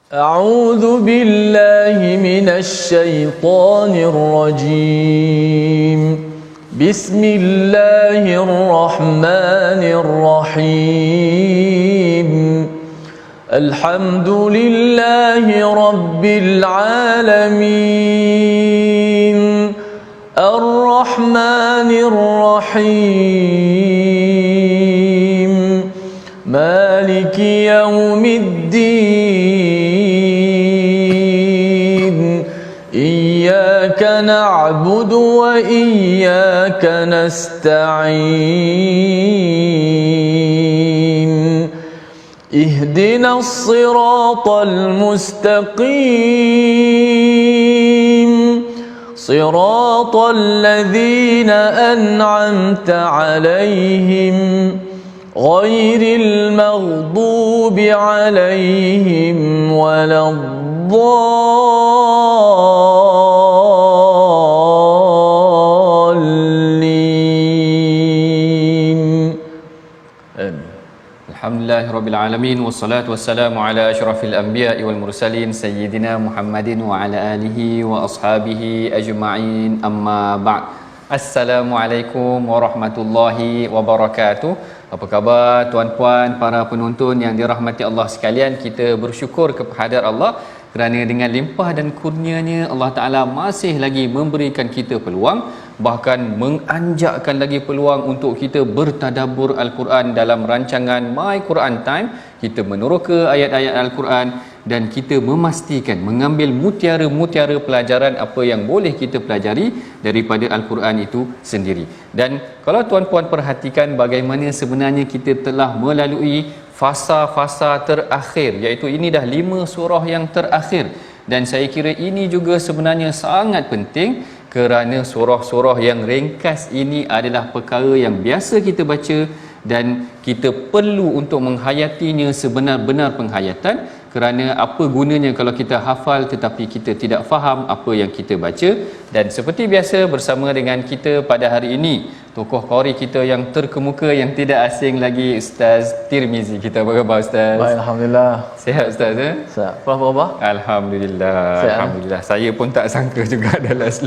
أعوذ بالله من الشيطان الرجيم. بسم الله الرحمن الرحيم. الحمد لله رب العالمين. الرحمن الرحيم. مالك يوم الدين. إياك نعبد وإياك نستعين. اهدنا الصراط المستقيم. صراط الذين أنعمت عليهم غير المغضوب عليهم ولا الضالين. Alhamdulillahirabbil alamin wassalatu wassalamu ala asyrafil anbiya'i wal mursalin sayyidina Muhammadin wa ala alihi wa ashabihi ajma'in, amma ba'd. Assalamualaikum warahmatullahi wabarakatuh. Apa khabar tuan-puan, para penonton yang dirahmati Allah sekalian? Kita bersyukur kepada Allah kerana dengan limpah dan kurnianya Allah Ta'ala masih lagi memberikan kita peluang, bahkan menganjakkan lagi peluang untuk kita bertadabbur Al-Quran dalam rancangan My Quran Time. Kita meneroka ayat-ayat Al-Quran dan kita memastikan mengambil mutiara-mutiara pelajaran apa yang boleh kita pelajari daripada Al-Quran itu sendiri. Dan kalau tuan-puan perhatikan bagaimana sebenarnya kita telah melalui fasa-fasa terakhir, iaitu ini dah 5 surah yang terakhir, dan saya kira ini juga sebenarnya sangat penting kerana surah-surah yang ringkas ini adalah perkara yang biasa kita baca dan kita perlu untuk menghayatinya sebenar-benar penghayatan. Kerana apa gunanya kalau kita hafal tetapi kita tidak faham apa yang kita baca. Dan seperti biasa bersama dengan kita pada hari ini tokoh qari kita yang terkemuka, yang tidak asing lagi, Ustaz Tirmizi. Kita apa khabar Ustaz? Baik, alhamdulillah. Sihat Ustaz? Sihat. Apa khabar? Alhamdulillah. Sihat. Alhamdulillah. Saya pun tak sangka juga ada last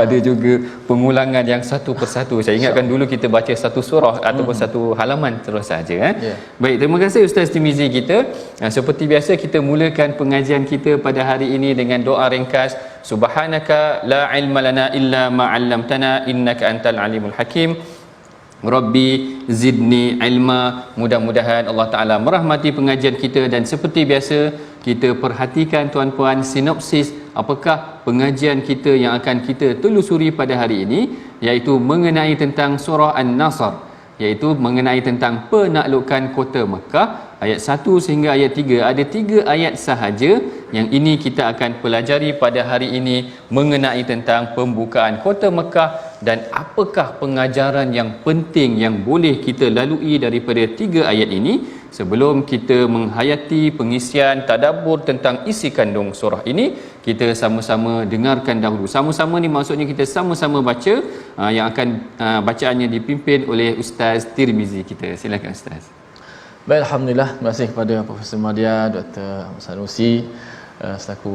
ada juga pengulangan yang satu persatu. Saya ingatkan dulu kita baca satu surah ataupun satu halaman terus saja. Baik, terima kasih Ustaz Tirmizi kita. Seperti biasa kita mulakan pengajian kita pada hari ini dengan doa ringkas. Subhanaka la ilma lana illa ma 'allamtana innaka antal alimul hakim. Rabbi zidni ilma. Mudah-mudahan Allah Ta'ala merahmati pengajian kita. Dan seperti biasa kita perhatikan tuan-puan sinopsis apakah pengajian kita yang akan kita telusuri pada hari ini, iaitu mengenai tentang surah An-Nasr, iaitu mengenai tentang penaklukan kota Mekah ayat 1 sehingga ayat 3. Ada 3 ayat sahaja yang ini kita akan pelajari pada hari ini mengenai tentang pembukaan kota Mekah dan apakah pengajaran yang penting yang boleh kita lalui daripada 3 ayat ini. Sebelum kita menghayati pengisian tadabbur tentang isi kandung surah ini, kita sama-sama dengarkan dahulu. Sama-sama ni maksudnya kita sama-sama baca, yang akan bacaannya dipimpin oleh Ustaz Tirmizi kita. Silakan Ustaz. Baik, alhamdulillah. Terima kasih kepada Profesor Madia, Dr. Sanusi selaku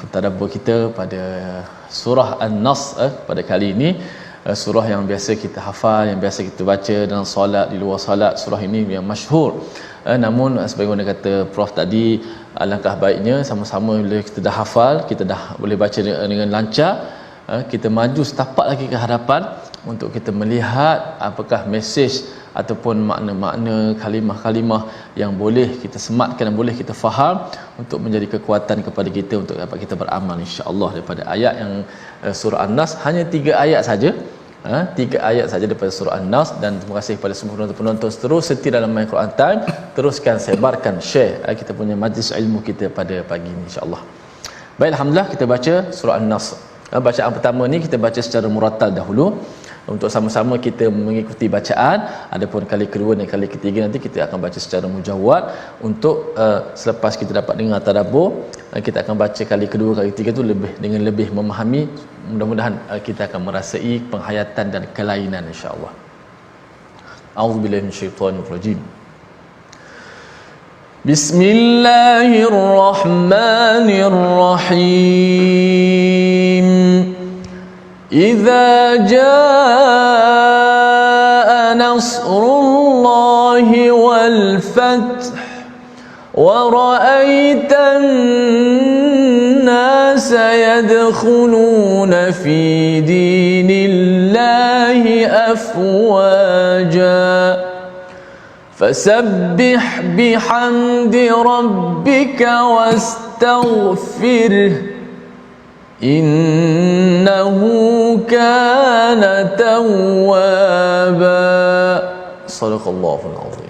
pentadabbur kita pada surah An-Nasr pada kali ini. Surah yang biasa kita hafal, yang biasa kita baca dalam solat, di luar solat. Surah ini yang masyhur. Namun sebagaimana kata Prof tadi, alangkah baiknya sama-sama bila kita dah hafal, kita dah boleh baca dengan lancar, kita maju setapak lagi ke hadapan untuk kita melihat apakah mesej ataupun makna-makna kalimah-kalimah yang boleh kita sematkan dan boleh kita faham untuk menjadi kekuatan kepada kita untuk dapat kita beramal insya-Allah daripada ayat yang surah An-Nas. Hanya 3 ayat saja, 3 ayat saja daripada surah An-Nas. Dan terima kasih kepada semua penonton-penonton terus setia dalam My Quran Time. Teruskan sebarkan, share kita punya majlis ilmu kita pada pagi ini insya-Allah. Baik, alhamdulillah kita baca surah An-Nas. Bacaan pertama ni kita baca secara murattal dahulu untuk sama-sama kita mengikuti bacaan. Adapun kali kedua dan kali ketiga nanti kita akan baca secara mujawwad. Untuk selepas kita dapat dengar tadabbur, kita akan baca kali kedua, kali ketiga tu dengan lebih memahami. Mudah-mudahan kita akan merasai penghayatan dan kelainan insya-Allah. A'udzubillahi minasyaitonir rajim. Bismillahirrahmanirrahim. Idza jaa nasrullahi wal fath wa ra'aitan nasa yadkhuluna fi dinillahi afwaja fasabbih bihamdi rabbika wastaghfirh innahu kana tawwaba. Sadaqallahul azim.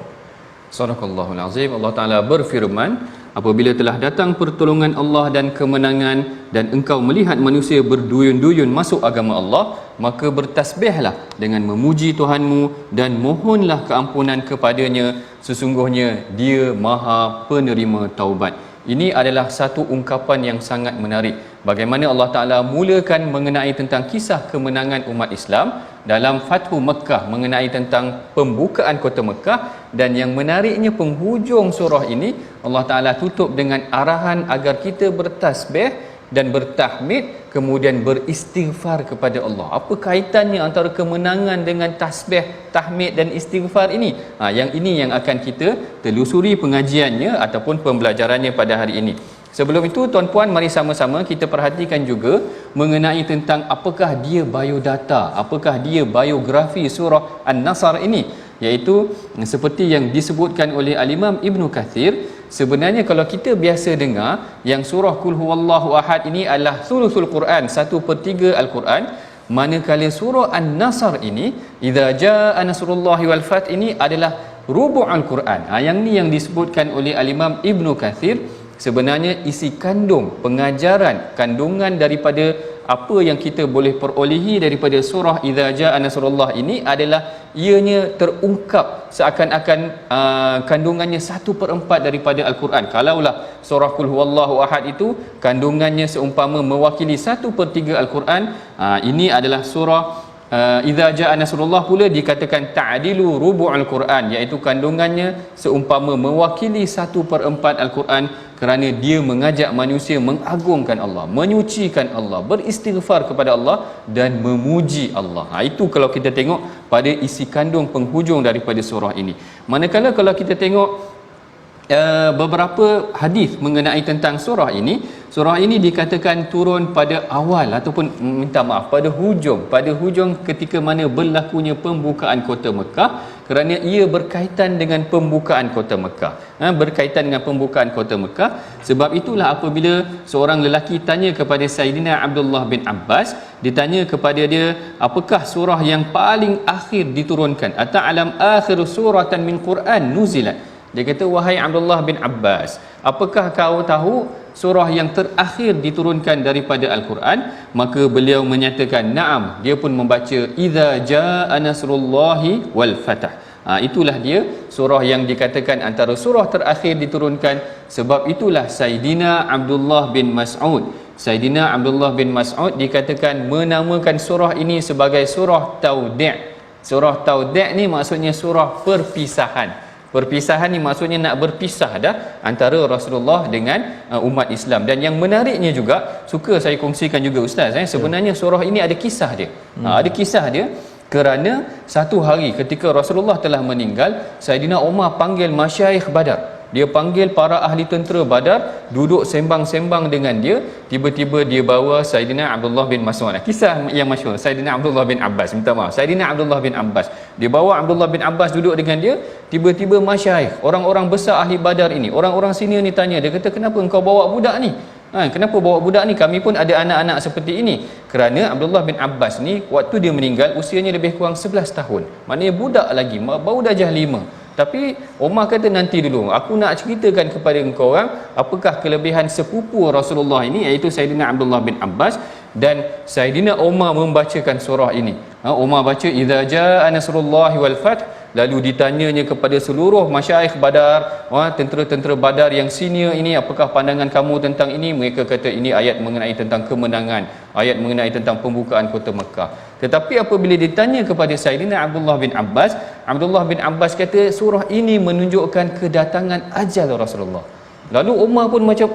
Sadaqallahul azim. Allah Taala berfirman, apabila telah datang pertolongan Allah dan kemenangan dan engkau melihat manusia berduyun-duyun masuk agama Allah, maka bertasbihlah dengan memuji Tuhanmu dan mohonlah keampunan kepadanya, sesungguhnya Dia Maha Penerima Taubat. Ini adalah satu ungkapan yang sangat menarik. Bagaimana Allah Ta'ala mulakan mengenai tentang kisah kemenangan umat Islam dalam Fathu Mekah, mengenai tentang pembukaan kota Mekah, dan yang menariknya penghujung surah ini Allah Ta'ala tutup dengan arahan agar kita bertasbih dan bertahmid, kemudian beristighfar kepada Allah. Apa kaitannya antara kemenangan dengan tasbih, tahmid dan istighfar ini? Yang ini yang akan kita telusuri pengajiannya ataupun pembelajarannya pada hari ini. Sebelum itu, tuan-puan, mari sama-sama kita perhatikan juga mengenai tentang apakah dia biodata, apakah dia biografi surah An-Nasr ini, iaitu seperti yang disebutkan oleh Al-Imam Ibn Kathir. Sebenarnya kalau kita biasa dengar yang surah Qul Huwallahu Ahad ini adalah thuluthul Quran, 1/3 Al-Quran, manakala surah An-Nasr ini, idza jaa nasrullahi wal fath, ini adalah rubu'ul Quran. Yang ni yang disebutkan oleh Al-Imam Ibn Kathir. Sebenarnya isi kandung pengajaran, kandungan daripada apa yang kita boleh perolehi daripada surah Idza Jaa Nasrullah ini adalah ianya terungkap seakan-akan kandungannya 1/4 daripada Al-Quran. Kalaulah surah Qul Huwallahu Ahad itu kandungannya seumpama mewakili 1/3 Al-Quran, ini adalah surah Idza Jaa Nasrullah pula dikatakan ta'dilu rubu'ul Quran, iaitu kandungannya seumpama mewakili 1/4 Al-Quran, kerana dia mengajak manusia mengagungkan Allah, menyucikan Allah, beristighfar kepada Allah dan memuji Allah. Itu kalau kita tengok pada isi kandung penghujung daripada surah ini. Manakala kalau kita tengok beberapa hadis mengenai tentang surah ini dikatakan turun pada awal ataupun pada hujung ketika mana berlakunya pembukaan kota Mekah, kerana ia berkaitan dengan pembukaan kota Mekah. Berkaitan dengan pembukaan kota Mekah. Sebab itulah apabila seorang lelaki tanya kepada Sayyidina Abdullah bin Abbas, ditanya kepada dia, apakah surah yang paling akhir diturunkan? Ata'alam akhir suratan min Quran nuzilat. Dia kata, wahai Abdullah bin Abbas, apakah kau tahu surah yang terakhir diturunkan daripada Al-Quran? Maka beliau menyatakan, na'am. Dia pun membaca Idza jaa nasrullahi wal fath. Itulah dia surah yang dikatakan antara surah terakhir diturunkan. Sebab itulah Sayyidina Abdullah bin Mas'ud dikatakan menamakan surah ini sebagai surah Tawdi'. Surah Tawdi' ni maksudnya surah perpisahan. Perpisahan ni maksudnya nak berpisah dah antara Rasulullah dengan umat Islam. Dan yang menariknya juga, suka saya kongsikan juga Ustaz, sebenarnya surah ini ada kisah dia. Ada kisah dia kerana satu hari ketika Rasulullah telah meninggal, Saidina Umar panggil masyayikh Badar. Dia panggil para ahli tentera Badar, duduk sembang-sembang dengan dia. Tiba-tiba dia bawa Saidina Abdullah bin Mas'ud. Kisah yang masyhur, Saidina Abdullah bin Abbas, Saidina Abdullah bin Abbas. Dia bawa Abdullah bin Abbas duduk dengan dia. Tiba-tiba masyayikh, orang-orang besar ahli Badar ini, orang-orang senior ni tanya, dia kata, kenapa engkau bawa budak ni? Kenapa bawa budak ni? Kami pun ada anak-anak seperti ini. Kerana Abdullah bin Abbas ni waktu dia meninggal usianya lebih kurang 11 tahun. Maknanya budak lagi, baru darjah 5. Tapi Umar kata, nanti dulu, aku nak ceritakan kepada engkau orang apakah kelebihan sepupu Rasulullah ini, iaitu Saidina Abdullah bin Abbas. Dan Saidina Umar membacakan surah ini. Umar baca Idza jaa nasrullahi wal fath. Lalu ditanyanya kepada seluruh masyayikh Badar, tentera-tentera Badar yang senior ini, apakah pandangan kamu tentang ini? Mereka kata ini ayat mengenai tentang kemenangan, ayat mengenai tentang pembukaan kota Mekah. Tetapi apabila ditanya kepada Sayyidina Abdullah bin Abbas, Abdullah bin Abbas kata surah ini menunjukkan kedatangan ajal Rasulullah. Lalu Umar pun macam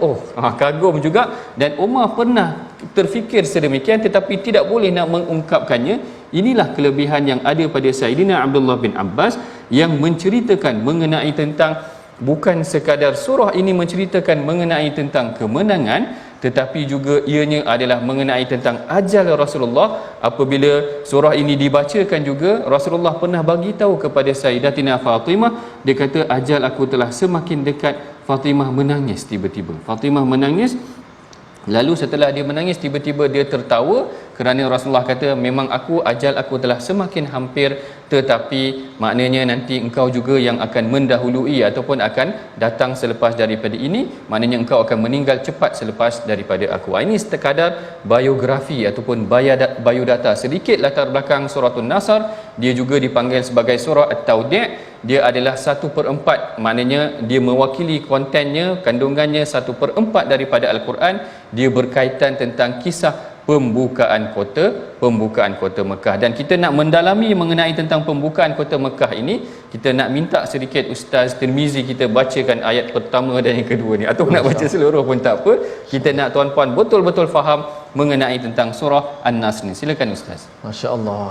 kagum juga, dan Umar pernah terfikir sedemikian tetapi tidak boleh nak mengungkapkannya. Inilah kelebihan yang ada pada Sayyidina Abdullah bin Abbas yang menceritakan mengenai tentang, bukan sekadar surah ini menceritakan mengenai tentang kemenangan, tetapi juga ianya adalah mengenai tentang ajal Rasulullah. Apabila surah ini dibacakan juga, Rasulullah pernah bagi tahu kepada Sayyidatina Fatimah, dia kata ajal aku telah semakin dekat. Fatimah menangis tiba-tiba. Fatimah menangis. Lalu setelah dia menangis, tiba-tiba dia tertawa kerana Rasulullah kata memang ajal aku telah semakin hampir, tetapi maknanya nanti engkau juga yang akan mendahului ataupun akan datang selepas daripada ini, maknanya engkau akan meninggal cepat selepas daripada aku. Ini sekadar biografi ataupun biodata sedikit latar belakang surah An-Nasr. Dia juga dipanggil sebagai surah At-Tawdi'. Dia adalah 1/4, maknanya dia mewakili kontennya, kandungannya 1/4 daripada Al-Quran. Dia berkaitan tentang kisah pembukaan kota Mekah. Dan kita nak mendalami mengenai tentang pembukaan kota Mekah ini, kita nak minta sedikit Ustaz Tirmizi kita bacakan ayat pertama dan yang kedua ni, atau nak baca seluruh pun tak apa. Kita nak tuan-puan betul-betul faham mengenai tentang surah An-Nas ni. Silakan Ustaz. Masya-Allah.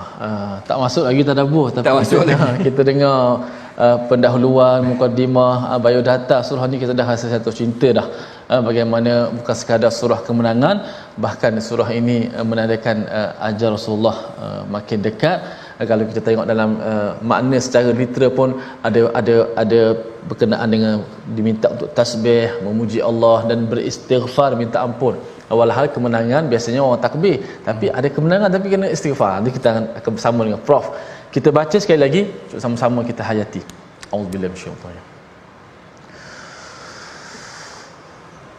Tak masuk lagi tadabbur, tapi tak masuk lagi. Kita dengar pendahuluan, mukadimah, biodata surah ni, kita dah rasa satu cinta dah. Bagaimana bukan sekadar surah kemenangan, bahkan surah ini menandakan ajal Rasulullah makin dekat. Kalau kita tengok dalam makna secara literal pun ada berkenaan dengan diminta untuk tasbih, memuji Allah dan beristighfar, minta ampun. Awal hal kemenangan biasanya orang takbir, tapi ada kemenangan tapi kena istighfar. Nanti kita akan bersama dengan Prof. Kita baca sekali lagi, sama-sama kita hayati. Auzubillahi minasyaitanir rajim.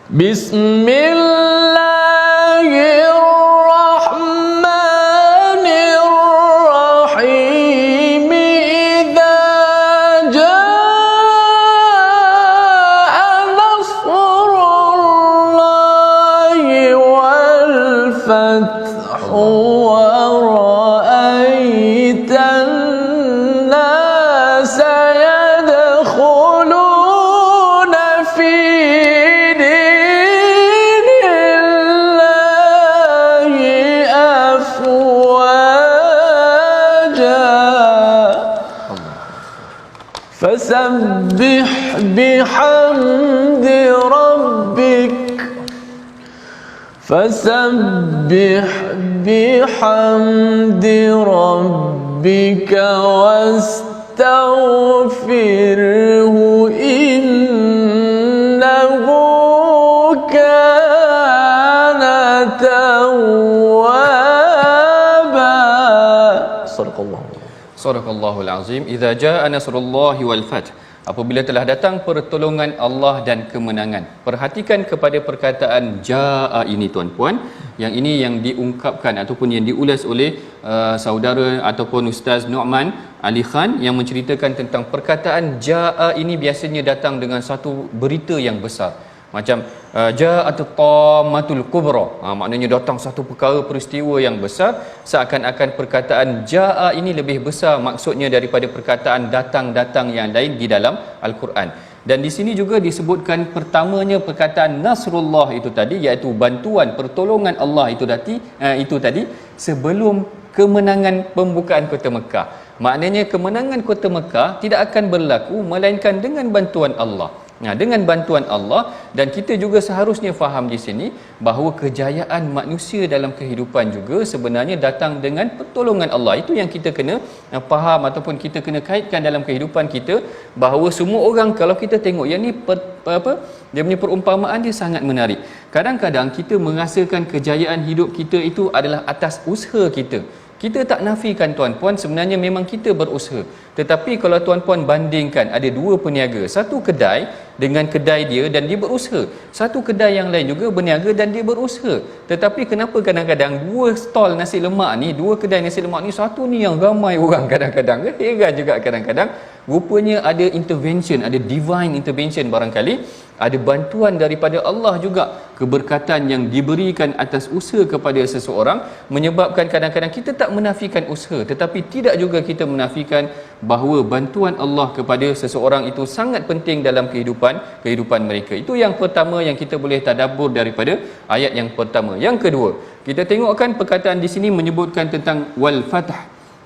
Bismillahirrahmanirrahim. Idza jaa nasrullahi wal fathu wa ra'aitan nasa yadkhuluna fi فسبح بحمد ربك واستغفره إنه كان توابا. صدق الله. Sadaqallahul azim. Idza jaa nasrullahi wal fath. Apabila telah datang pertolongan Allah dan kemenangan. Perhatikan kepada perkataan jaa ini tuan-puan. Yang ini yang diungkapkan ataupun yang diulas oleh saudara ataupun Ustaz Nu'man Ali Khan, yang menceritakan tentang perkataan jaa ini biasanya datang dengan satu berita yang besar. Macam ja'atut tammatul kubra, maknanya datang satu perkara peristiwa yang besar. Seakan-akan perkataan ja'a ini lebih besar maksudnya daripada perkataan datang-datang yang lain di dalam Al-Quran. Dan di sini juga disebutkan pertamanya perkataan nasrullah itu tadi, iaitu bantuan pertolongan Allah itu tadi sebelum kemenangan pembukaan kota Mekah. Maknanya kemenangan kota Mekah tidak akan berlaku melainkan dengan bantuan Allah. Dengan bantuan Allah. Dan kita juga seharusnya faham di sini bahawa kejayaan manusia dalam kehidupan juga sebenarnya datang dengan pertolongan Allah. Itu yang kita kena faham ataupun kita kena kaitkan dalam kehidupan kita, bahawa semua orang, kalau kita tengok yang ni dia punya perumpamaan dia sangat menarik. Kadang-kadang kita merasakan kejayaan hidup kita itu adalah atas usaha kita. Kita tak nafikan tuan-puan, sebenarnya memang kita berusaha. Tetapi kalau tuan-puan bandingkan, ada dua peniaga, satu kedai dengan kedai dia dan dia berusaha, satu kedai yang lain juga berniaga dan dia berusaha. Tetapi kenapa kadang-kadang dua stall nasi lemak ni, dua kedai nasi lemak ni, satu ni yang ramai orang kadang-kadang, heran juga kadang-kadang. rupanya ada intervention, ada divine intervention barangkali, ada bantuan daripada Allah juga, keberkatan yang diberikan atas usaha kepada seseorang, menyebabkan kadang-kadang kita tak menafikan usaha, tetapi tidak juga kita menafikan bahawa bantuan Allah kepada seseorang itu sangat penting dalam kehidupan mereka. Itu yang pertama yang kita boleh tadabbur daripada ayat yang pertama. Yang kedua, kita tengokkan perkataan di sini menyebutkan tentang wal fath.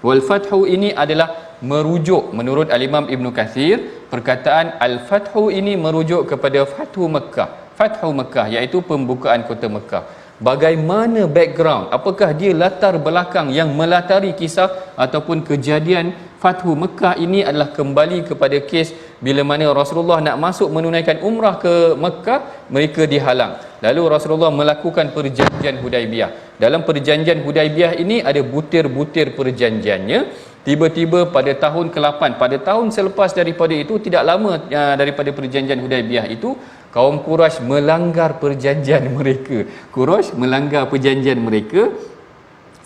Wal fathu ini adalah merujuk, menurut Al-Imam Ibn Kathir, perkataan al-fathu ini merujuk kepada Fathu Mekah. Fathu Mekah iaitu pembukaan kota Mekah. Bagaimana background, apakah dia latar belakang yang melatari kisah ataupun kejadian Fathu Mekah ini adalah kembali kepada kes bila mana Rasulullah nak masuk menunaikan umrah ke Mekah, mereka dihalang. Lalu Rasulullah melakukan perjanjian Hudaibiyah. Dalam perjanjian Hudaibiyah ini ada butir-butir perjanjiannya. Tiba-tiba pada tahun ke-8, pada tahun selepas daripada itu, tidak lama daripada perjanjian Hudaibiyah itu, kaum Quraisy melanggar perjanjian mereka. Quraisy melanggar perjanjian mereka,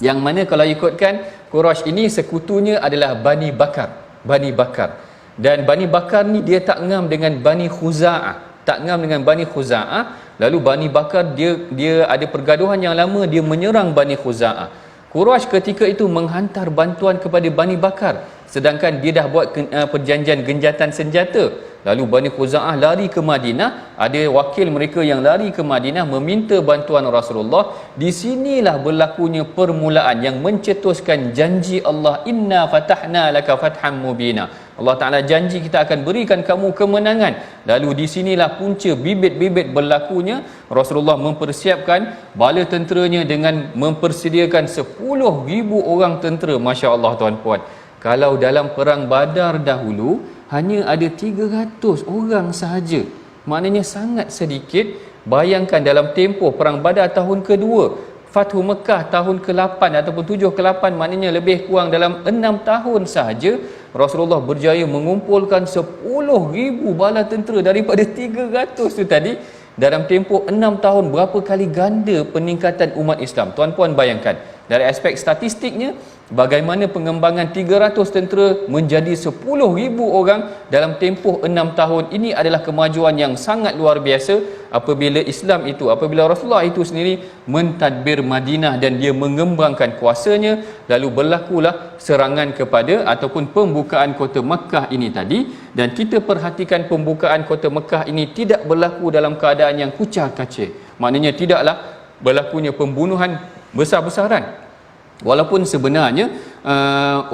yang mana kalau ikutkan Quraisy ini sekutunya adalah Bani Bakar. Bani Bakar. Dan Bani Bakar ni dia tak ngam dengan Bani Khuza'ah. Tak ngam dengan Bani Khuza'ah. Lalu Bani Bakar dia ada pergaduhan yang lama, dia menyerang Bani Khuza'ah. Quraisy ketika itu menghantar bantuan kepada Bani Bakar, sedangkan dia dah buat perjanjian genjatan senjata. Lalu Bani Khuza'ah lari ke Madinah, ada wakil mereka yang lari ke Madinah meminta bantuan Rasulullah. Di sinilah berlakunya permulaan yang mencetuskan janji Allah, inna fatahna laka fatham mubina. Allah Ta'ala janji kita akan berikan kamu kemenangan. Lalu di sinilah punca bibit-bibit berlakunya. Rasulullah mempersiapkan bala tenteranya dengan mempersediakan 10,000 orang tentera. Masya Allah tuan-puan, kalau dalam perang Badar dahulu hanya ada 300 orang sahaja, maknanya sangat sedikit. Bayangkan dalam tempoh perang Badar tahun kedua, Fathu Mekah tahun ke-8 ataupun 7 ke-8, maknanya lebih kurang dalam 6 tahun sahaja Rasulullah berjaya mengumpulkan 10,000 bala tentera daripada 300 tu tadi. Dalam tempoh 6 tahun, berapa kali ganda peningkatan umat Islam. Tuan-puan bayangkan dari aspek statistiknya, bagaimana pengembangan 300 tentera menjadi 10,000 orang dalam tempoh 6 tahun. Ini adalah kemajuan yang sangat luar biasa apabila Islam itu, apabila Rasulullah itu sendiri mentadbir Madinah dan dia mengembangkan kuasanya. Lalu berlakulah serangan kepada ataupun pembukaan kota Mekah ini tadi. Dan kita perhatikan pembukaan kota Mekah ini tidak berlaku dalam keadaan yang kucar kacir. Maknanya tidaklah berlakunya pembunuhan besar-besaran. Walaupun sebenarnya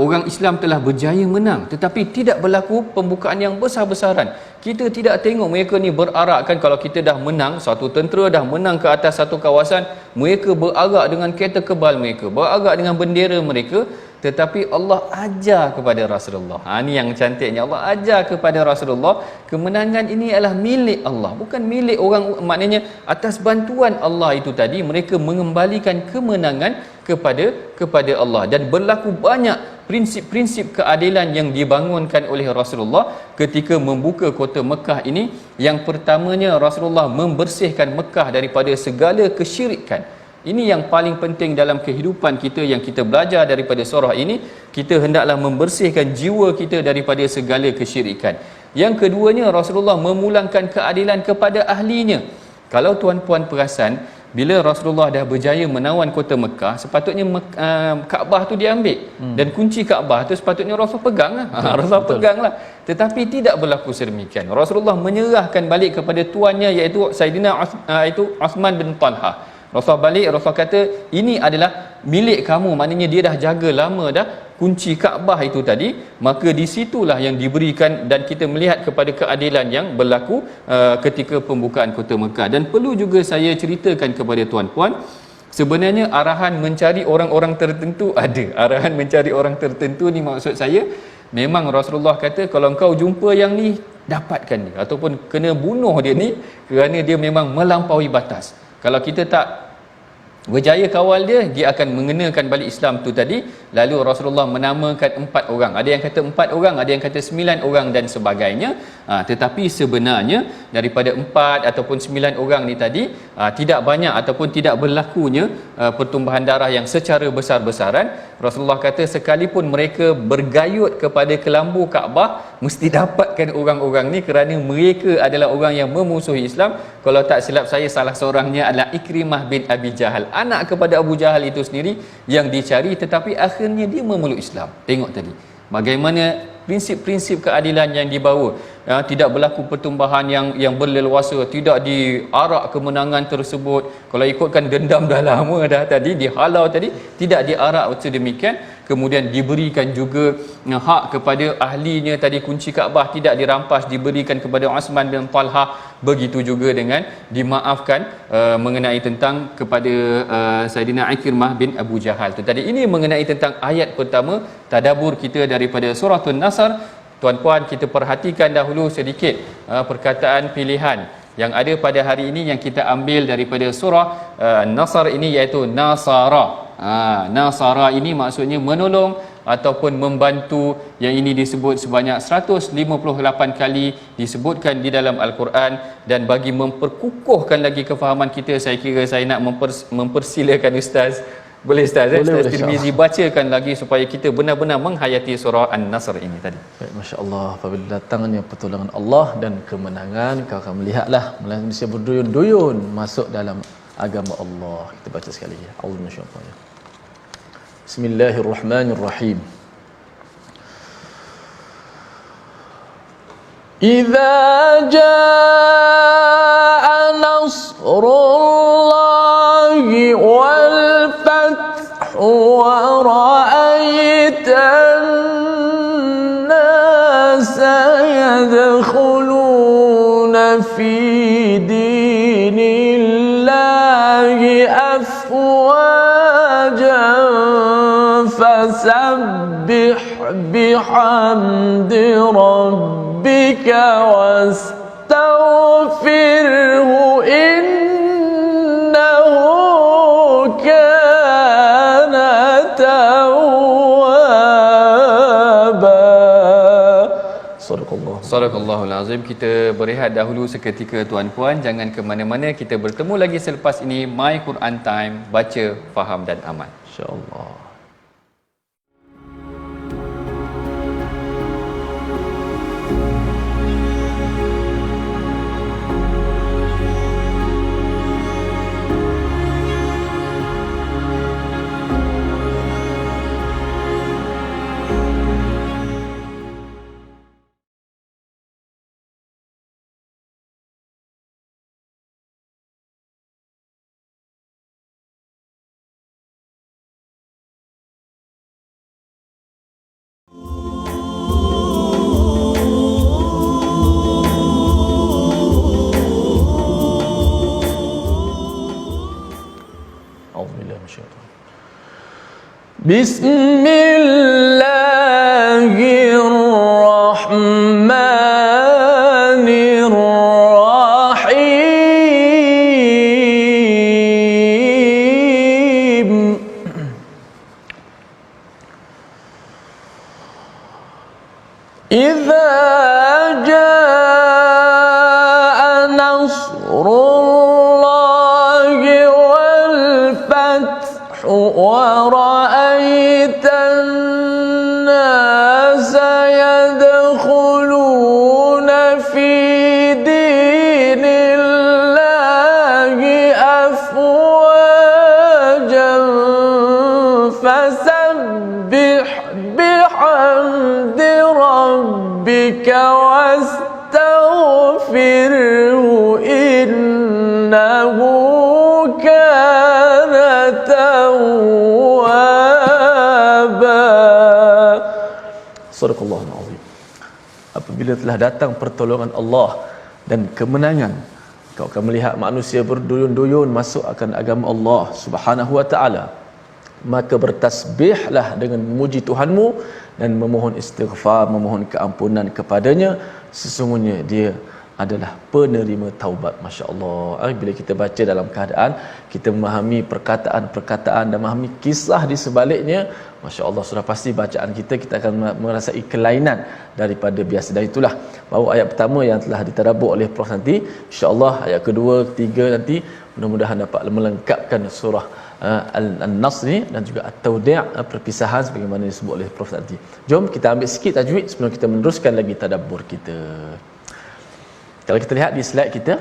orang Islam telah berjaya menang, tetapi tidak berlaku pembukaan yang besar-besaran. Kita tidak tengok mereka ni berarakkan. Kalau kita dah menang, satu tentera dah menang ke atas satu kawasan, mereka berarak dengan kereta kebal mereka, berarak dengan bendera mereka. Tetapi Allah ajar kepada Rasulullah, ini yang cantiknya, Allah ajar kepada Rasulullah, kemenangan ini adalah milik Allah, bukan milik orang. Maknanya atas bantuan Allah itu tadi, mereka mengembalikan kemenangan kepada Allah. Dan berlaku banyak prinsip-prinsip keadilan yang dibangunkan oleh Rasulullah ketika membuka kota Mekah ini. Yang pertamanya, Rasulullah membersihkan Mekah daripada segala kesyirikan. Ini yang paling penting dalam kehidupan kita yang kita belajar daripada surah ini. Kita hendaklah membersihkan jiwa kita daripada segala kesyirikan. Yang keduanya, Rasulullah memulangkan keadilan kepada ahlinya. Kalau tuan-puan perasan, bila Rasulullah dah berjaya menawan kota Mekah, sepatutnya Kaabah tu diambil. Dan kunci Kaabah tu sepatutnya Rasul pegang lah. Rasul pegang lah. Tetapi tidak berlaku sedemikian. Rasulullah menyerahkan balik kepada tuannya, iaitu Saidina Uthman bin Talha. Rasul balik, Rasul kata, ini adalah milik kamu. Maknanya dia dah jaga lama dah kunci Kaabah itu tadi. Maka di situlah yang diberikan, dan kita melihat kepada keadilan yang berlaku ketika pembukaan kota Mekah. Dan perlu juga saya ceritakan kepada tuan-puan, sebenarnya arahan mencari orang-orang tertentu ada. Arahan mencari orang tertentu ni maksud saya, memang Rasulullah kata, kalau engkau jumpa yang ni, dapatkan dia, ataupun kena bunuh dia ni, kerana dia memang melampaui batas. Kalau kita tak berjaya kawal dia, dia akan mengenakan balik Islam tu tadi. Lalu Rasulullah menamakan 4 orang. Ada yang kata 4 orang, ada yang kata 9 orang dan sebagainya. Tetapi sebenarnya daripada 4 ataupun 9 orang ni tadi, tidak banyak ataupun tidak berlakunya pertumbuhan darah yang secara besar-besaran. Rasulullah kata sekalipun mereka bergayut kepada kelambu Kaabah, mesti dapatkan orang-orang ni kerana mereka adalah orang yang memusuhi Islam. Kalau tak silap saya, salah seorangnya adalah Ikrimah bin Abi Jahal, anak kepada Abu Jahal itu sendiri yang dicari, tetapi akhirnya dia memeluk Islam. Tengok tadi bagaimana prinsip-prinsip keadilan yang dibawa, tidak berlaku pertumbahan yang berleluasa, tidak diarak kemenangan tersebut. Kalau ikutkan dendam dah lama dah tadi, dihalau tadi, tidak diarak sedemikian. Kemudian diberikan juga hak kepada ahlinya tadi, kunci Kaabah tidak dirampas, diberikan kepada Uthman bin Talha. Begitu juga dengan dimaafkan mengenai tentang kepada Saidina Ikrimah bin Abu Jahal tu tadi. Ini mengenai tentang ayat pertama tadabbur kita daripada surah An-Nasr. Tuan-puan, kita perhatikan dahulu sedikit perkataan pilihan yang ada pada hari ini yang kita ambil daripada surah An-Nasr ini, iaitu Nasara. Nasara ini maksudnya menolong ataupun membantu. Yang ini disebut sebanyak 158 kali disebutkan di dalam Al-Quran. Dan bagi memperkukuhkan lagi kefahaman kita, saya kira saya nak mempersilakan Ustaz. Boleh Ustaz? Ustaz Tirmizi bacakan lagi supaya kita benar-benar menghayati surah An-Nasr ini tadi. Baik, Masya-Allah, apabila datangnya pertolongan Allah dan kemenangan, kau akan melihatlah manusia berduyun-duyun masuk dalam agama Allah. Kita baca sekali ya. A'udzu minasyaitanir. Bismillahirrahmanirrahim. Idza jaa nasrullahi wal fathu wa ra'aitan nasa yadkhuluna fi dinillahi afwajan fasabbih bihamdi rabbika wastaghfirhu innahu kana tawwaba. Sadaqallahul azim. Kita berehat dahulu seketika tuan-puan, jangan ke mana-mana. Kita bertemu lagi selepas ini. My Quran Time, baca, faham dan amal, insya-Allah. Bismillahirrahmanirrahim. Idza jaa nasrullahi wal fathu wa ra'aitan nasa yadkhuluna fi dinillahi afwajan fasabbih bihamdi rabbika wastaghfirhu innahu kana tawwaba. Sadaqallahul azim. Apabila telah datang pertolongan Allah dan kemenangan, kau akan melihat manusia berduyun-duyun masuk akan agama Allah Subhanahu wa taala. Maka bertasbihlah dengan memuji Tuhanmu dan memohon istighfar, memohon keampunan kepadanya. Sesungguhnya dia adalah penerima taubat. Masya-Allah. Bila kita baca dalam keadaan kita memahami perkataan-perkataan dan memahami kisah di sebaliknya, masya-Allah, sudah pasti bacaan kita akan merasai kelainan daripada biasa. Dan itulah baru ayat pertama yang telah ditadabbur oleh Prof nanti. Insya-Allah ayat kedua, ketiga nanti mudah-mudahan dapat melengkapkan surah An-Nas ni dan juga At-Tawdi', perpisahan sebagaimana disebut oleh Prof tadi. Jom kita ambil sikit tajwid sebelum kita meneruskan lagi tadabbur kita. Kalau kita lihat di slide kita,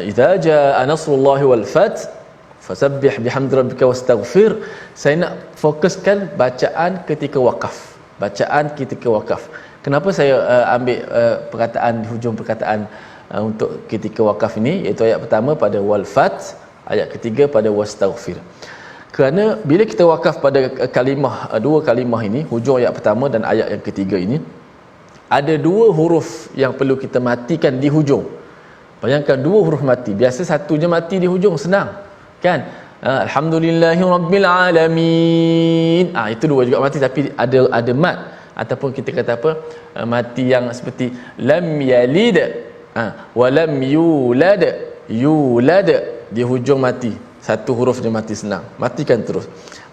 idza jaa nasrullahi wal fath fasabbih bihamdi rabbika wastaghfir. Saya nak fokuskan bacaan ketika wakaf. Bacaan ketika wakaf. Kenapa saya ambil perkataan di hujung perkataan untuk ketika wakaf ini, iaitu ayat pertama pada wal fath, ayat ketiga pada wastaghfir. Kerana bila kita wakaf pada kalimah, dua kalimah ini, hujung ayat pertama dan ayat yang ketiga ini, ada dua huruf yang perlu kita matikan di hujung. Bayangkan dua huruf mati. Biasa satunya mati di hujung, senang kan? Alhamdulillahirabbil alamin. Itu dua juga mati, tapi ada mat ataupun kita kata apa, mati yang seperti lam yalid wa lam yulad. Yulad di hujung mati, satu huruf dia mati, senang, matikan terus.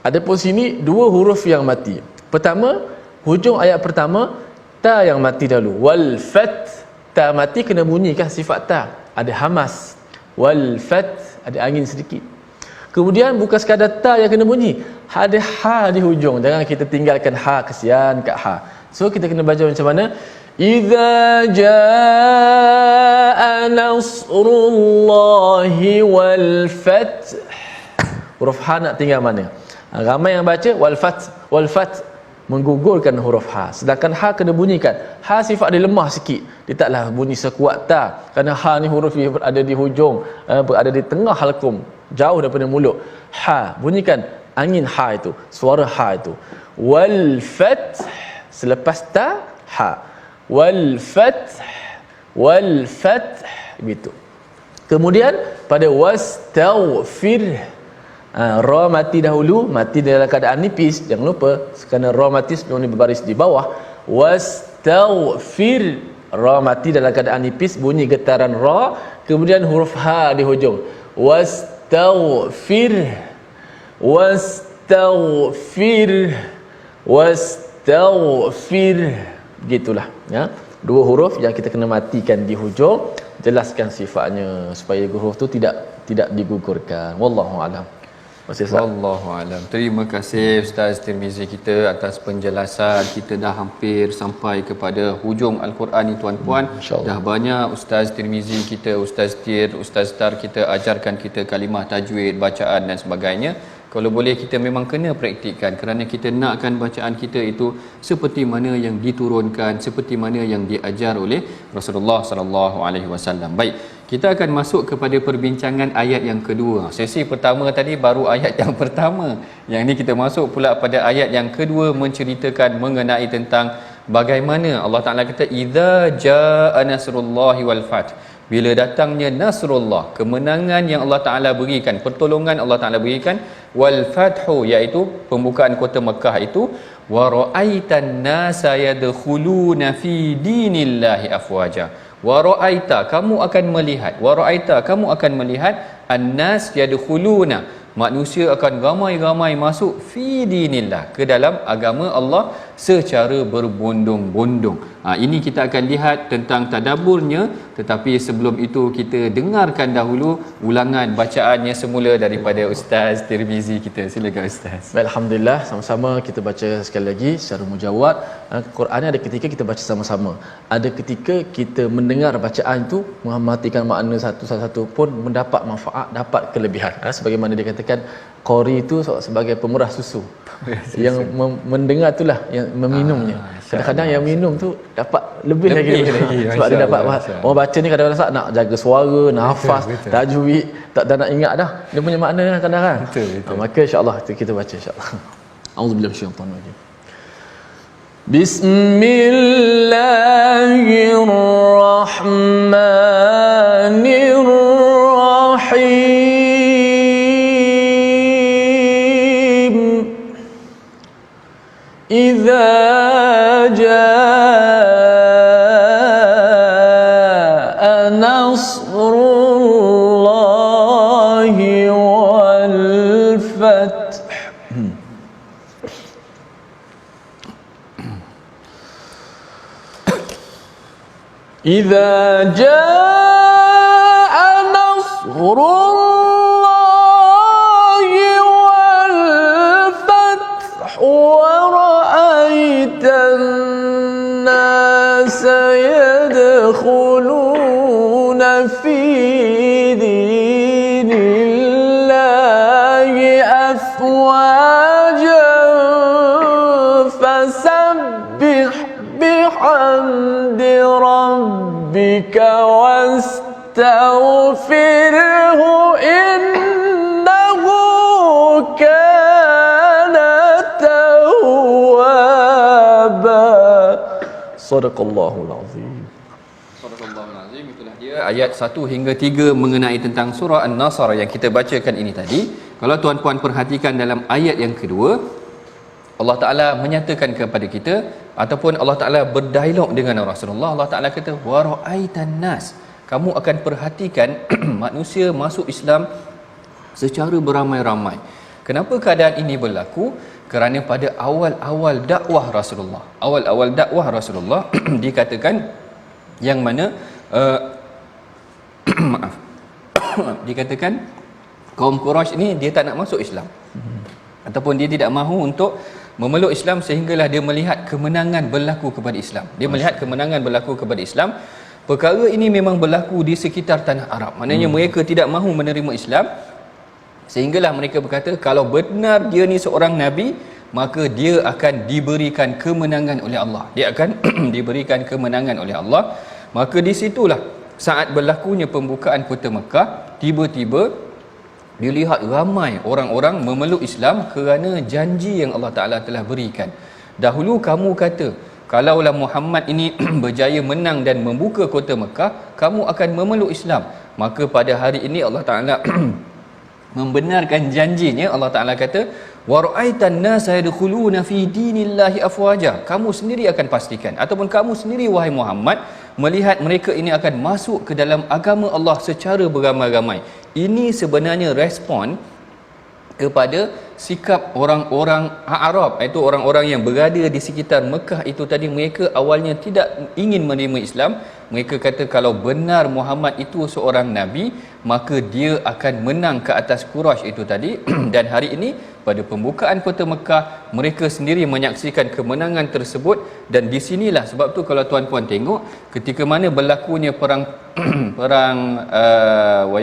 Adapun sini dua huruf yang mati. Pertama, hujung ayat pertama ta yang mati dahulu. Wal fat, ta mati kena bunyikan sifat ta, ada hamas. Wal fat, ada angin sedikit. Kemudian bukan sekadar ta yang kena bunyi, ada ha di hujung. Jangan kita tinggalkan ha, kesian kat ha. So kita kena baca macam mana? Idza jaa nasrullahi wal fath. Huruf ha nak tinggal mana? Ramai yang baca wal fath menggugurkan huruf ha, sedangkan ha kena bunyikan. Ha sifat dia lemah sikit, dia taklah bunyi sekuat ta, kerana ha ni huruf dia berada di hujung, berada di tengah halqum, jauh daripada mulut. Ha bunyikan angin ha itu, suara ha itu. Wal fath, selepas ta ha. Wal fath begitu. Kemudian pada wastaghfir, ra mati dahulu, mati dalam keadaan nipis, jangan lupa, kerana ra mati sebelum ni berbaris di bawah. Wastaghfir, ra mati dalam keadaan nipis, bunyi getaran ra, kemudian huruf ha di hujung. Wastaghfir begitulah ya. Dua huruf yang kita kena matikan di hujung, jelaskan sifatnya supaya huruf tu tidak digugurkan. Wallahu alam. Wallahu alam. Terima kasih Ustaz Tirmizi kita atas penjelasan. Kita dah hampir sampai kepada hujung Al-Quran ni tuan-puan. Dah banyak Ustaz Tirmizi kita, Ustaz Tir, Ustaz Tar kita ajarkan kita kalimah tajwid, bacaan dan sebagainya. Kalau boleh kita memang kena praktikkan, kerana kita nakkan bacaan kita itu seperti mana yang diturunkan, seperti mana yang diajar oleh Rasulullah sallallahu alaihi wasallam. Baik, kita akan masuk kepada perbincangan ayat yang kedua. Sesi pertama tadi baru ayat yang pertama. Yang ni kita masuk pula pada ayat yang kedua, menceritakan mengenai tentang bagaimana Allah Taala kata idza jaa nasrullahi wal fath. Bila datangnya nasrullah, kemenangan yang Allah Taala berikan, pertolongan Allah Taala berikan, wal fathu, iaitu pembukaan kota Mekah itu, wa ra'aitan nasa yadkhuluna fi dinillahi afwaja. Wa ra'aita, kamu akan melihat, wa ra'aita, kamu akan melihat, annas yadkhuluna, manusia akan ramai-ramai masuk fi dinillah, ke dalam agama Allah secara berbondong-bondong. Ini kita akan lihat tentang tadabburnya, tetapi sebelum itu kita dengarkan dahulu ulangan bacaannya semula daripada Ustaz Tirmizi kita. Silakan Ustaz. Baik, alhamdulillah, sama-sama kita baca sekali lagi secara mujawad. Quran ada ketika kita baca sama-sama, ada ketika kita mendengar bacaan itu mematikan makna satu-satu pun mendapat manfaat, dapat kelebihan. Sebagaimana dikatakan qari itu sebagai pemurah susu. Yang mendengar itulah yang meminumnya. Kadang-kadang yang minum tu dapat lebih lagi. Sebab dia dapat orang baca ni kadang-kadang nak jaga suara, nafas, tajwid, tak nak ingat dah dia punya makna kadang-kadang. Maka insya-Allah kita baca insya-Allah. Auzubillahi minasyaitanir rajim. Bismillahirrahmanirrahim. إذا جاء نصر الله والفتح. إذا جاء نصر الله ربك واستغفره إنه كان توابا صدق الله العظيم. Astagfirullahalazim. Itulah dia ayat 1 hingga 3 mengenai tentang surah An-Nasr yang kita bacakan ini tadi. Kalau tuan-puan perhatikan dalam ayat yang kedua, Allah Ta'ala menyatakan kepada kita ataupun Allah Ta'ala berdialog dengan Rasulullah. Allah Ta'ala kata wa ra'aitan nas, kamu akan perhatikan manusia masuk Islam secara beramai-ramai. Kenapa keadaan ini berlaku? Kerana pada awal-awal dakwah Rasulullah, awal-awal dakwah Rasulullah dikatakan yang mana maaf dikatakan kaum Quraisy ini dia tak nak masuk Islam ataupun dia tidak mahu untuk memeluk Islam, sehinggalah dia melihat kemenangan berlaku kepada Islam. Dia melihat kemenangan berlaku kepada Islam. Perkara ini memang berlaku di sekitar tanah Arab. Maknanya mereka tidak mahu menerima Islam, sehinggalah mereka berkata kalau benar dia ni seorang nabi, maka dia akan diberikan kemenangan oleh Allah. Dia akan diberikan kemenangan oleh Allah. Maka di situlah saat berlakunya pembukaan kota Mekah, tiba-tiba dilihat ramai orang-orang memeluk Islam kerana janji yang Allah Ta'ala telah berikan. Dahulu kamu kata kalaulah Muhammad ini berjaya menang dan membuka kota Mekah, kamu akan memeluk Islam. Maka pada hari ini Allah Ta'ala membenarkan janjinya. Allah Ta'ala kata wa ra'aitan nasa yadkhuluna fi dinillahi afwaja, kamu sendiri akan pastikan ataupun kamu sendiri wahai Muhammad melihat mereka ini akan masuk ke dalam agama Allah secara beramai-ramai. Ini sebenarnya respon kepada sikap orang-orang Arab, iaitu orang-orang yang berada di sekitar Mekah itu tadi. Mereka awalnya tidak ingin menerima Islam. Mereka kata kalau benar Muhammad itu seorang nabi, maka dia akan menang ke atas Quraisy itu tadi. Dan hari ini pada pembukaan kota Mekah, mereka sendiri menyaksikan kemenangan tersebut. Dan di sinilah sebab tu kalau tuan-puan tengok ketika mana berlakunya perang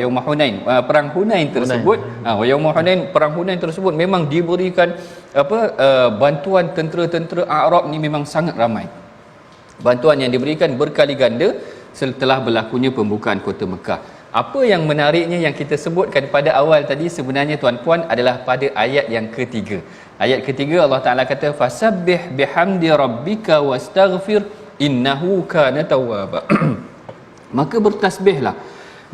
Yaum Hunain, perang Hunain tersebut, Yaum Hunain, perang Hunain tersebut memang diberikan bantuan tentera-tentera Arab ni memang sangat ramai. Bantuan yang diberikan berkali ganda setelah berlakunya pembukaan kota Mekah. Apa yang menariknya yang kita sebutkan pada awal tadi sebenarnya tuan-puan adalah pada ayat yang ketiga. Ayat ketiga Allah Ta'ala kata fasabbih bihamdi rabbika wastaghfir innahu kana tawwaba. Maka bertasbihlah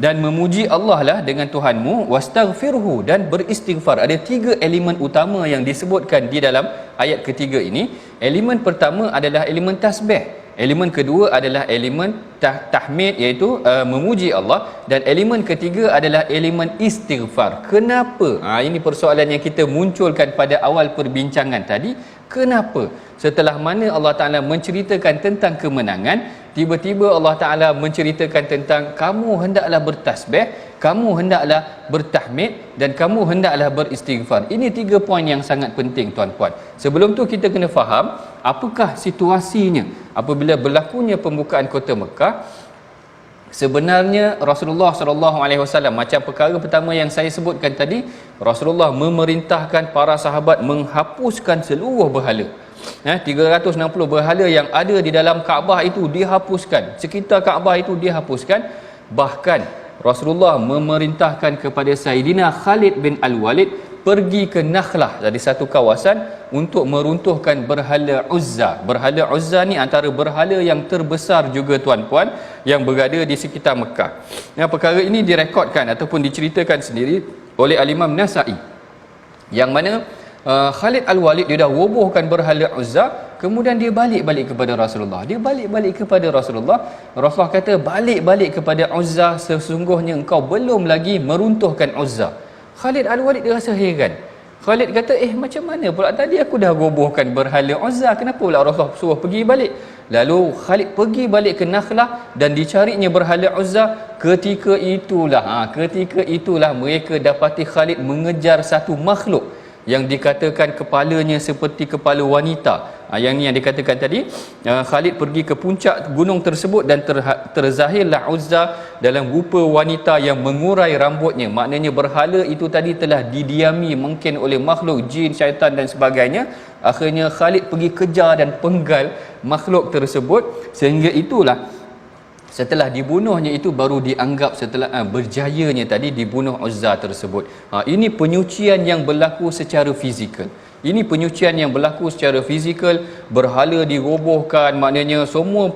dan memuji Allah lah dengan Tuhanmu, wastaghfirhu, dan beristighfar. Ada 3 elemen utama yang disebutkan di dalam ayat ketiga ini. Elemen pertama adalah elemen tasbih. Elemen kedua adalah elemen tahmid, iaitu memuji Allah, dan elemen ketiga adalah elemen istighfar. Kenapa? Ini persoalan yang kita munculkan pada awal perbincangan tadi. Kenapa setelah mana Allah Ta'ala menceritakan tentang kemenangan, tiba-tiba Allah Ta'ala menceritakan tentang kamu hendaklah bertasbih, kamu hendaklah bertahmid, dan kamu hendaklah beristighfar. Ini 3 poin yang sangat penting tuan-puan. Sebelum tu kita kena faham apakah situasinya apabila berlakunya pembukaan kota Mekah. Sebenarnya Rasulullah SAW, macam perkara pertama yang saya sebutkan tadi, Rasulullah memerintahkan para sahabat menghapuskan seluruh berhala. 360 berhala yang ada di dalam Kaabah itu dihapuskan, sekitar Kaabah itu dihapuskan. Bahkan Rasulullah memerintahkan kepada Sayyidina Khalid bin Al-Walid pergi ke Nakhlah, dari satu kawasan, untuk meruntuhkan berhala Uzza. Berhala Uzza ni antara berhala yang terbesar juga tuan-puan yang berada di sekitar Mekah. Perkara ini direkodkan ataupun diceritakan sendiri oleh Al-Imam Nasa'i, yang mana Khalid Al-Walid dia dah robohkan berhala Uzza, kemudian dia balik kepada Rasulullah. Dia balik kepada Rasulullah. Rasulullah kata balik kepada Uzza, sesungguhnya engkau belum lagi meruntuhkan Uzza. Khalid Al-Walid dia rasa heran. Khalid kata macam mana pula tadi aku dah robohkan berhala Uzza, kenapa pula Rasulullah suruh pergi balik? Lalu Khalid pergi balik ke Nakhlah dan dicarinya berhala Uzza. Ketika itulah mereka dapati Khalid mengejar satu makhluk yang dikatakan kepalanya seperti kepala wanita. Yang ni yang dikatakan tadi, Khalid pergi ke puncak gunung tersebut dan terzahirlah Uzza dalam rupa wanita yang mengurai rambutnya. Maknanya berhala itu tadi telah didiami mungkin oleh makhluk jin, syaitan dan sebagainya. Akhirnya Khalid pergi kejar dan penggal makhluk tersebut, sehingga itulah Setelah dibunuhnya itu baru dianggap setelah berjayanya tadi dibunuh Uzza tersebut. Ini penyucian yang berlaku secara fizikal. Ini penyucian yang berlaku secara fizikal, berhala dirobohkan, maknanya semua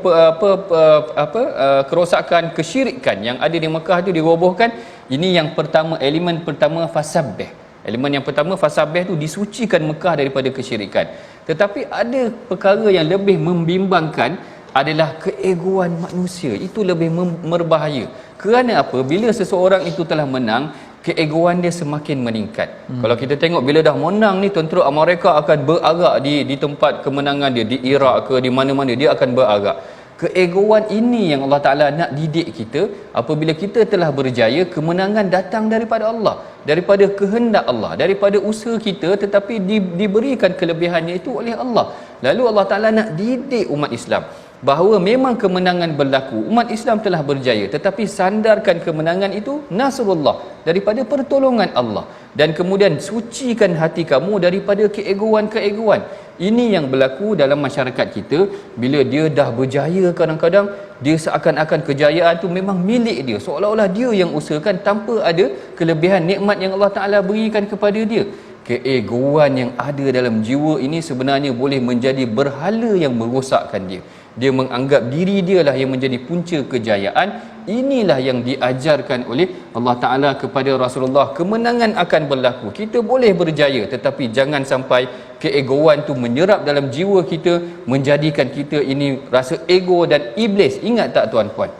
kerosakan kesyirikan yang ada di Mekah itu dirobohkan. Ini yang pertama, elemen pertama fasabbih. Elemen yang pertama fasabbih itu disucikan Mekah daripada kesyirikan. Tetapi ada perkara yang lebih membimbangkan adalah keegoan manusia. Itu lebih berbahaya. Kerana apa? Bila seseorang itu telah menang, keegoan dia semakin meningkat. Kalau kita tengok bila dah menang ni, tentera Amerika akan berarak di tempat kemenangan dia, di Iraq ke di mana-mana dia akan berarak. Keegoan ini yang Allah Ta'ala nak didik kita. Apabila kita telah berjaya, kemenangan datang daripada Allah, daripada kehendak Allah, daripada usaha kita, tetapi diberikan kelebihannya itu oleh Allah. Lalu Allah Ta'ala nak didik umat Islam bahawa memang kemenangan berlaku, umat Islam telah berjaya, tetapi sandarkan kemenangan itu nasrullah, daripada pertolongan Allah, dan kemudian sucikan hati kamu daripada keegoan-keegoan. Ini yang berlaku dalam masyarakat kita. Bila dia dah berjaya, kadang-kadang dia seakan-akan kejayaan tu memang milik dia, seolah-olah dia yang usahakan tanpa ada kelebihan nikmat yang Allah Ta'ala berikan kepada dia. Keegoan yang ada dalam jiwa ini sebenarnya boleh menjadi berhala yang merosakkan dia. Dia menganggap diri dia lah yang menjadi punca kejayaan. Inilah yang diajarkan oleh Allah Ta'ala kepada Rasulullah. Kemenangan akan berlaku, kita boleh berjaya, tetapi jangan sampai keegoan tu menyerap dalam jiwa kita, menjadikan kita ini rasa ego dan iblis. Ingat tak tuan-puan,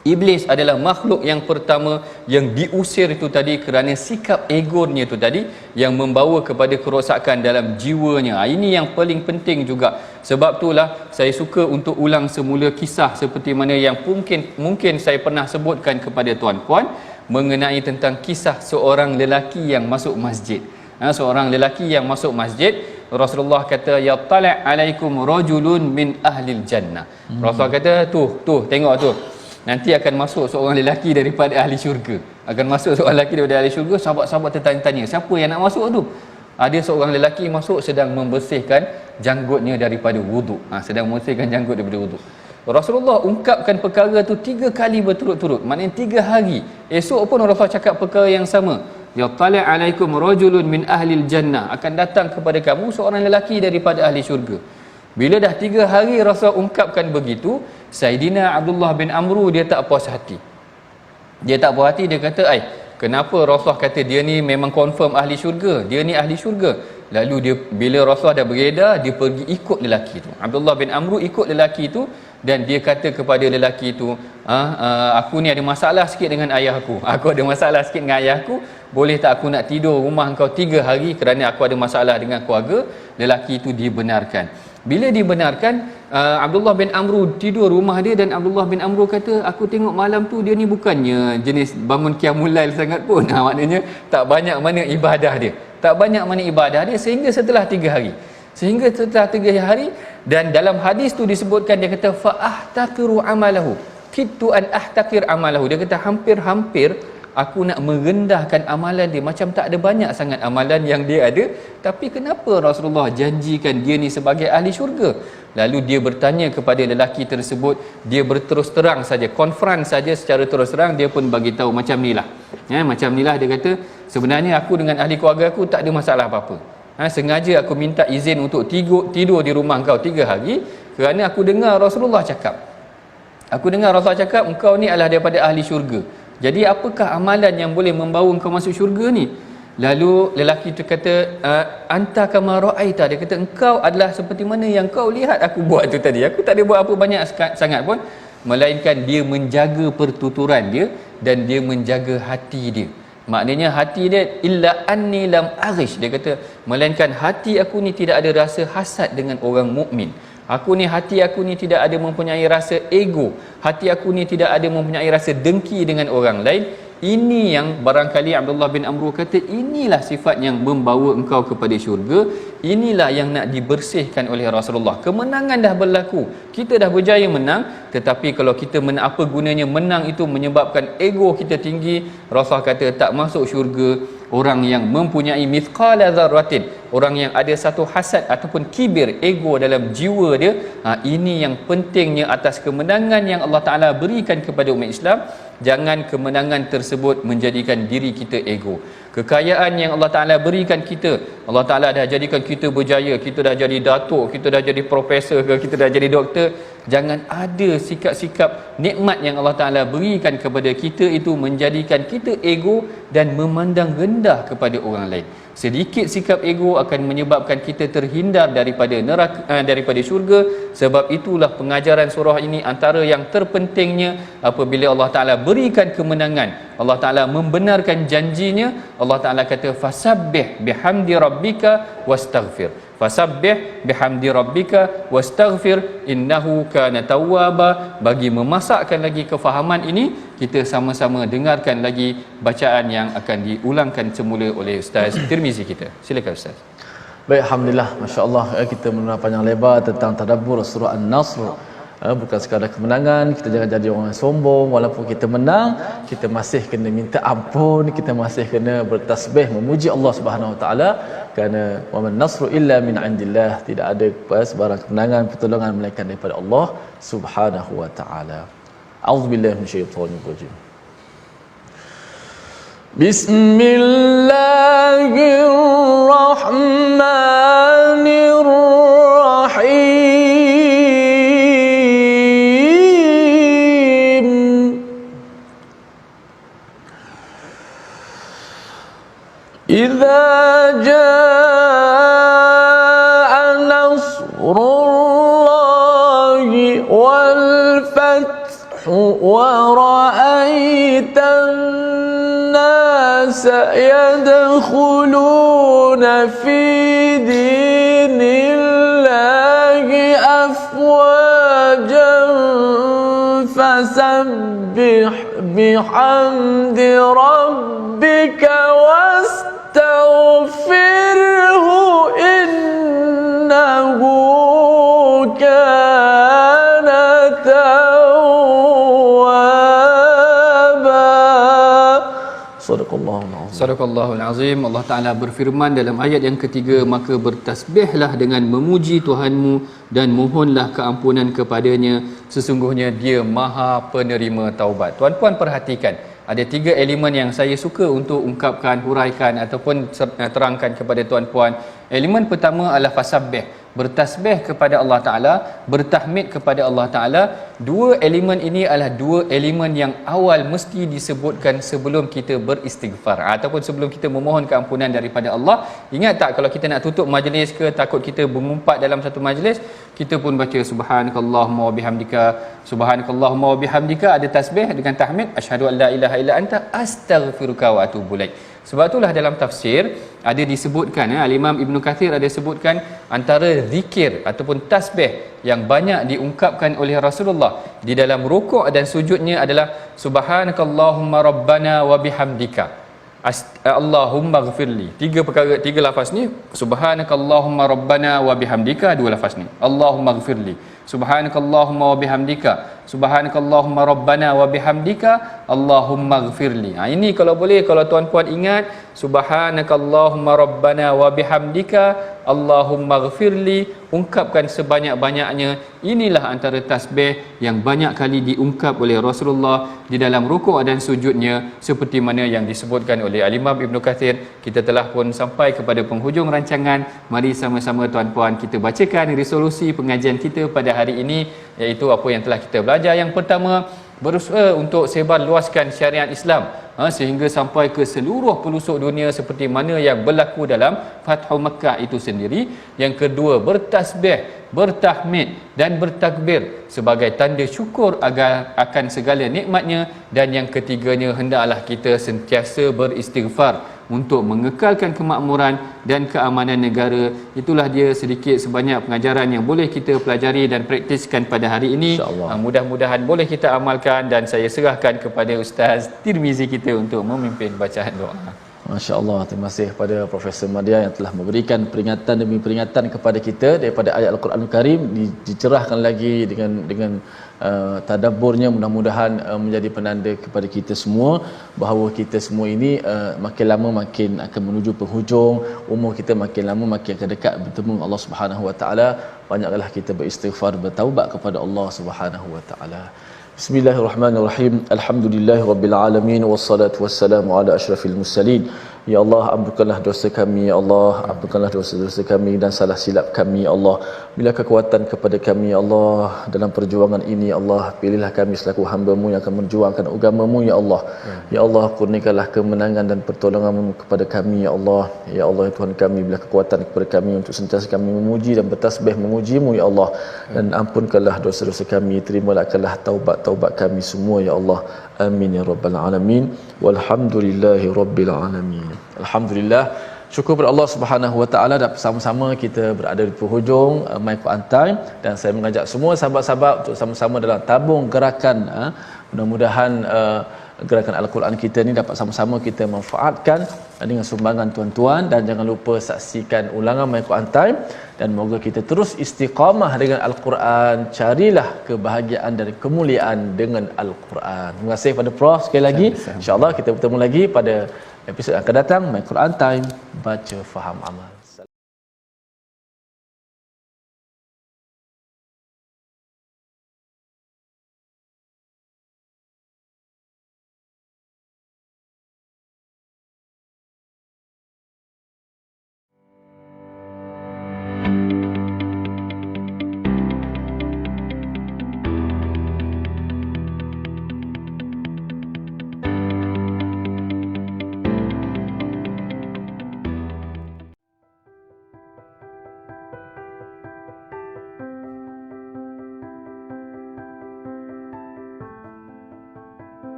Iblis adalah makhluk yang pertama yang diusir itu tadi kerana sikap egonya itu tadi yang membawa kepada kerosakan dalam jiwanya. Ini yang paling penting juga. Sebab itulah saya suka untuk ulang semula kisah seperti mana yang mungkin saya pernah sebutkan kepada tuan-puan mengenai tentang kisah seorang lelaki yang masuk masjid. Seorang lelaki yang masuk masjid, Rasulullah kata, ya tala' alaikum rajulun min ahlil jannah. Rasulullah kata, tu tengok tu, nanti akan masuk seorang lelaki daripada ahli syurga. Akan masuk seorang lelaki daripada ahli syurga. Sahabat-sahabat tertanya-tanya, siapa yang nak masuk tu? Ada seorang lelaki masuk sedang membersihkan janggutnya daripada wuduk. Sedang membersihkan janggut daripada wuduk. Rasulullah ungkapkan perkara tu 3 kali berturut-turut. Maknanya 3 hari. Esok pun Rasulullah cakap perkara yang sama. Ya tala' alaikum rajulun min ahlil jannah. Akan datang kepada kamu seorang lelaki daripada ahli syurga. Bila dah 3 hari Rasul ungkapkan begitu, Saidina Abdullah bin Amru dia tak puas hati. Dia tak puas hati, dia kata, kenapa Rasulullah kata dia ni memang confirm ahli syurga, dia ni ahli syurga. Lalu dia, bila Rasulullah dah beredar, dia pergi ikut lelaki tu. Abdullah bin Amru ikut lelaki tu, dan dia kata kepada lelaki tu, aku ni ada masalah sikit dengan ayah aku. Aku ada masalah sikit dengan ayah aku. Boleh tak aku nak tidur rumah engkau 3 hari kerana aku ada masalah dengan keluarga. Lelaki itu dibenarkan. Bila dibenarkan, Abdullah bin Amru tidur rumah dia, dan Abdullah bin Amru kata, aku tengok malam tu dia ni bukannya jenis bangun qiyamul lail sangat pun. Maknanya tak banyak mana ibadah dia. Tak banyak mana ibadah dia sehingga setelah 3 hari. Sehingga setelah 3 hari, dan dalam hadis tu disebutkan, dia kata fa ahtaqiru amalahu. Kittu an ahtaqir amalahu. Dia kata hampir-hampir aku nak merendahkan amalan dia, macam tak ada banyak sangat amalan yang dia ada. Tapi kenapa Rasulullah janjikan dia ni sebagai ahli syurga? Lalu dia bertanya kepada lelaki tersebut, dia berterus terang saja, konfront saja secara terus terang. Dia pun bagi tahu macam nilah. Macam nilah dia kata, sebenarnya aku dengan ahli keluarga aku tak ada masalah apa-apa. Sengaja aku minta izin untuk tidur di rumah engkau 3 hari kerana aku dengar Rasulullah cakap. Aku dengar Rasulullah cakap engkau ni adalah daripada ahli syurga. Jadi apakah amalan yang boleh membawa engkau masuk syurga ni? Lalu lelaki itu kata, anta kama ra'aita. Dia kata, engkau adalah seperti mana yang kau lihat aku buat tu tadi. Aku tak ada buat apa banyak sangat pun, melainkan dia menjaga pertuturan dia dan dia menjaga hati dia. Maknanya hati dia, illa anni lam aghish. Dia kata, melainkan hati aku ni tidak ada rasa hasad dengan orang mukmin. Hati aku ni tidak ada mempunyai rasa ego. Hati aku ni tidak ada mempunyai rasa dengki dengan orang lain. Ini yang barangkali Abdullah bin Amru kata, inilah sifat yang membawa engkau kepada syurga. Inilah yang nak dibersihkan oleh Rasulullah. Kemenangan dah berlaku, kita dah berjaya menang, tetapi kalau kita apa gunanya menang itu menyebabkan ego kita tinggi. Rasulullah kata tak masuk syurga orang yang mempunyai mithqala dzarratin, orang yang ada satu hasad ataupun kibir, ego dalam jiwa dia, ini yang pentingnya atas kemenangan yang Allah Ta'ala berikan kepada umat Islam. Jangan kemenangan tersebut menjadikan diri kita ego. Kekayaan yang Allah Ta'ala berikan kita, Allah Ta'ala dah jadikan kita berjaya, kita dah jadi datuk, kita dah jadi profesor ke, kita dah jadi doktor. Jangan ada sikap-sikap nikmat yang Allah Ta'ala berikan kepada kita itu menjadikan kita ego dan memandang rendah kepada orang lain. Sedikit sikap ego akan menyebabkan kita terhindar daripada neraka, daripada syurga. Sebab itulah pengajaran surah ini antara yang terpentingnya. Apabila Allah Ta'ala berikan kemenangan, Allah Ta'ala membenarkan janjinya, Allah Ta'ala kata fasabbih bihamdi rabbika wastaghfir. Fasabbih bihamdi rabbika wastaghfir innahu kana tawwaba. Bagi memasakkan lagi kefahaman ini, kita sama-sama dengarkan lagi bacaan yang akan diulangkan semula oleh Ustaz Tirmizi kita. Silakan Ustaz. Baik, alhamdulillah, masya-Allah, kita mendengar panjang lebar tentang tadabbur surah An-Nasr. Bukan sekadar kemenangan, kita jangan jadi orang yang sombong. Walaupun kita menang, kita masih kena minta ampun, kita masih kena bertasbih memuji Allah Subhanahu Wa Taala, kerana wa man nasru illa min indillah, tidak ada sebarang kemenangan, pertolongan melainkan daripada Allah Subhanahu Wa Taala. A'udzubillahi minasyaitonir rajim. Bismillahirrahmanirrahim. Idza jaa nasrullahi wal fathu wa ra'aitan الناس يدخلون في دين الله أفواجا فسبح بحمد ربك واستغفره إنه كان توابا. Sadaqallahul azim. Allah Ta'ala berfirman dalam ayat yang ketiga, maka bertasbihlah dengan memuji Tuhanmu dan mohonlah keampunan kepadanya, sesungguhnya dia maha penerima taubat. Tuan-puan perhatikan, ada 3 elemen yang saya suka untuk ungkapkan, huraikan ataupun terangkan kepada tuan-puan. Elemen pertama adalah fasabbih, bertasbih kepada Allah Ta'ala, bertahmid kepada Allah Ta'ala. 2 elemen ini adalah 2 elemen yang awal mesti disebutkan sebelum kita beristighfar ataupun sebelum kita memohon keampunan daripada Allah. Ingat tak, kalau kita nak tutup majlis ke, takut kita mengumpat dalam satu majlis, kita pun baca subhanakallahumma wa bihamdika, subhanakallahumma wa bihamdika, ada tasbih dengan tahmid, asyhadu an la ilaha illa anta astaghfiruka wa atubu ilaik. Sebab itulah dalam tafsir ada disebutkan, Al-Imam Ibn Kathir ada sebutkan antara zikir ataupun tasbih yang banyak diungkapkan oleh Rasulullah di dalam rukuk dan sujudnya adalah subhanakallahumma rabbana wa bihamdika, Allahumma ghfirli. 3 perkara, 3 lafaz ni, subhanakallahumma rabbana wa bihamdika, 2 lafaz ni, Allahumma ghfirli, subhanakallahumma wa bihamdika, subhanakallahumma rabbana wa bihamdika, Allahumma ghfirli. Ini kalau boleh, kalau tuan-puan ingat, subhanakallahumma rabbana wa bihamdika, Allahumma ghfirli, ungkapkan sebanyak-banyaknya. Inilah antara tasbih yang banyak kali diungkap oleh Rasulullah di dalam rukuk dan sujudnya, seperti mana yang disebutkan oleh Al-Imam Ibn Kathir. Kita telah pun sampai kepada penghujung rancangan. Mari sama-sama tuan-puan kita bacakan resolusi pengajian kita pada hari ini, iaitu apa yang telah kita belajar. Yang pertama, berusaha untuk sebar luaskan syariat Islam sehingga sampai ke seluruh pelosok dunia seperti mana yang berlaku dalam Fathu Makkah itu sendiri. Yang kedua, bertasbih, bertahmid dan bertakbir sebagai tanda syukur akan segala nikmatnya. Dan yang ketiganya, hendaklah kita sentiasa beristighfar untuk mengekalkan kemakmuran dan keamanan negara. Itulah dia sedikit sebanyak pengajaran yang boleh kita pelajari dan praktiskan pada hari ini. Mudah-mudahan boleh kita amalkan, dan saya serahkan kepada Ustaz Tirmizi kita untuk memimpin bacaan doa. Masya-Allah, terima kasih kepada Profesor Madia yang telah memberikan peringatan demi peringatan kepada kita daripada ayat Al-Quran Al-Karim, dicerahkan lagi dengan tadabburnya, mudah-mudahan menjadi penanda kepada kita semua bahawa kita semua ini makin lama makin akan menuju penghujung, umur kita makin lama makin akan dekat bertemu Allah Subhanahu Wa Taala. Banyaklah kita beristighfar, bertaubat kepada Allah Subhanahu Wa Taala. Bismillahirrahmanirrahim. Alhamdulillahirabbil alamin wassalatu wassalamu ala asyrafil mursalin. Ya Allah, ampunkanlah dosa kami ya Allah, ampunkanlah dosa-dosa kami dan salah silap kami ya Allah. Bila kekuatan kepada kami ya Allah dalam perjuangan ini ya Allah, pilihlah kami selaku hamba-Mu yang akan memperjuangkan agama-Mu ya Allah. Ya Allah, kurniakanlah kemenangan dan pertolongan-Mu kepada kami ya Allah. Ya Allah ya Tuhan kami, bila kekuatan kepada kami untuk sentiasa kami memuji dan bertasbih memuji-Mu ya Allah. Dan ampunkanlah dosa-dosa kami, terimalah taubat kami semua ya Allah. Amin ya rabbal alamin. Walhamdulillahi rabbil alamin. Alhamdulillah, syukur kepada Allah Subhanahu Wa Taala dan bersama-sama kita berada di penghujung My Quran Time, dan saya mengajak semua sahabat-sahabat untuk sama-sama dalam tabung gerakan. Mudah-mudahan gerakan Al-Quran kita ni dapat sama-sama kita manfaatkan dengan sumbangan tuan-tuan, dan jangan lupa saksikan ulangan My Quran Time, dan moga kita terus istiqamah dengan Al-Quran, carilah kebahagiaan dan kemuliaan dengan Al-Quran. Terima kasih kepada Prof sekali lagi. InsyaAllah kita bertemu lagi pada episod yang akan datang My Quran Time, baca faham amal.